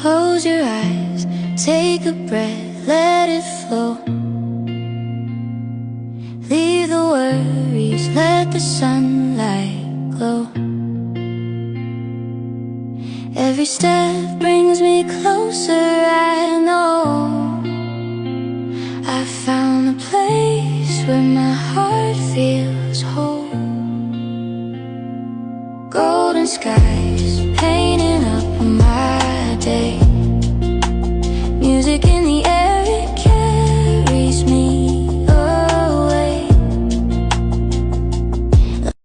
Close your eyes, take a breath, let it flow. Leave the worries, let the sunlight glow. Every step brings me closer, I know. I found a place where my heart feels whole. Golden skies paint